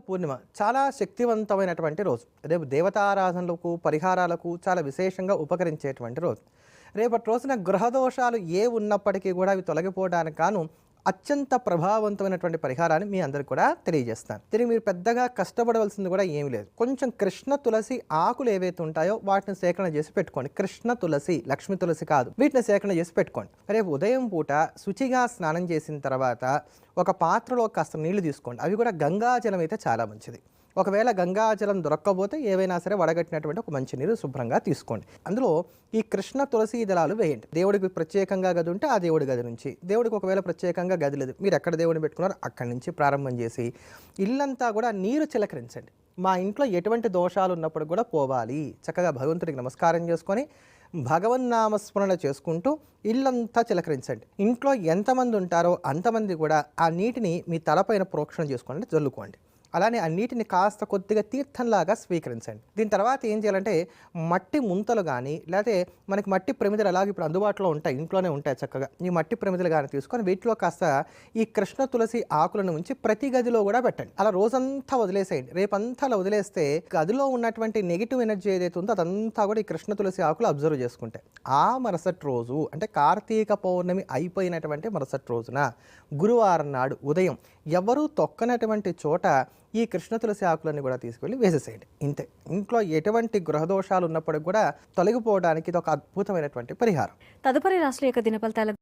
పూర్ణిమ చాలా శక్తివంతమైనటువంటి రోజు. రేపు దేవతారాధనలకు, పరిహారాలకు చాలా విశేషంగా ఉపకరించేటువంటి రోజు. రేపటి రోజున గ్రహదోషాలు ఉన్నప్పటికీ కూడా అవి తొలగిపోవడానికి గాను అత్యంత ప్రభావవంతమైనటువంటి పరిహారాన్ని మీ అందరికి కూడా తెలియజేస్తాను. దీనికి మీరు పెద్దగా కష్టపడవలసింది కూడా ఏమీ లేదు. కొంచెం కృష్ణ తులసి ఆకులు ఏవైతే ఉంటాయో వాటిని సేకరణ చేసి పెట్టుకోండి. కృష్ణ తులసి, లక్ష్మి తులసి కాదు, వీటిని సేకరణ చేసి పెట్టుకోండి. రేపు ఉదయం పూట శుచిగా స్నానం చేసిన తర్వాత ఒక పాత్రలో కాస్త నీళ్లు తీసుకోండి. అవి కూడా గంగాజలం అయితే చాలా మంచిది. ఒకవేళ గంగాజలం దొరక్కపోతే ఏవైనా సరే వడగట్టినటువంటి ఒక మంచి నీరు శుభ్రంగా తీసుకోండి. అందులో ఈ కృష్ణ తులసి దళాలు వేయండి. దేవుడికి ప్రత్యేకంగా గది ఉంటే ఆ దేవుడి గది నుంచి, దేవుడికి ఒకవేళ ప్రత్యేకంగా గది లేదు, మీరు ఎక్కడ దేవుడిని పెట్టుకున్నారో అక్కడి నుంచి ప్రారంభం చేసి ఇల్లంతా కూడా నీరు చిలకరించండి. మా ఇంట్లో ఎటువంటి దోషాలు ఉన్నప్పుడు కూడా పోవాలి. చక్కగా భగవంతుడికి నమస్కారం చేసుకొని భగవన్నామస్మరణ చేసుకుంటూ ఇల్లంతా చిలకరించండి. ఇంట్లో ఎంతమంది ఉంటారో అంతమంది కూడా ఆ నీటిని మీ తలపైన ప్రోక్షణ చేసుకోండి, జల్లుకోండి. అలానే ఆ నీటిని కాస్త కొద్దిగా తీర్థంలాగా స్వీకరించండి. దీని తర్వాత ఏం చేయాలంటే మట్టి ముంతలు కానీ, లేకపోతే మనకి మట్టి ప్రమిదలు అలాగే ఇప్పుడు అందుబాటులో ఉంటాయి, ఇంట్లోనే ఉంటాయి చక్కగా. ఈ మట్టి ప్రమిదలు కానీ తీసుకొని వీటిలో కాస్త ఈ కృష్ణ తులసి ఆకులను ఉంచి ప్రతి గదిలో కూడా పెట్టండి. అలా రోజంతా వదిలేసేయండి. రేపంతా అలా వదిలేస్తే గదిలో ఉన్నటువంటి నెగిటివ్ ఎనర్జీ ఏదైతే ఉందో అదంతా కూడా ఈ కృష్ణ తులసి ఆకులు అబ్జర్వ్ చేసుకుంటాయి. ఆ మరుసటి రోజు అంటే కార్తీక పౌర్ణమి అయిపోయినటువంటి మరుసటి రోజున గురువారం నాడు ఉదయం ఎవరూ తొక్కనటువంటి చోట ఈ కృష్ణ తులసి ఆకులన్నీ కూడా తీసుకెళ్ళి వేసేసేయండి. ఇంతే. ఇంట్లో ఎటువంటి గృహదోషాలు ఉన్నప్పటికి కూడా తొలగిపోవడానికి ఇది ఒక అద్భుతమైనటువంటి పరిహారం. తదుపరి రాశుల యొక్క దినఫలితాల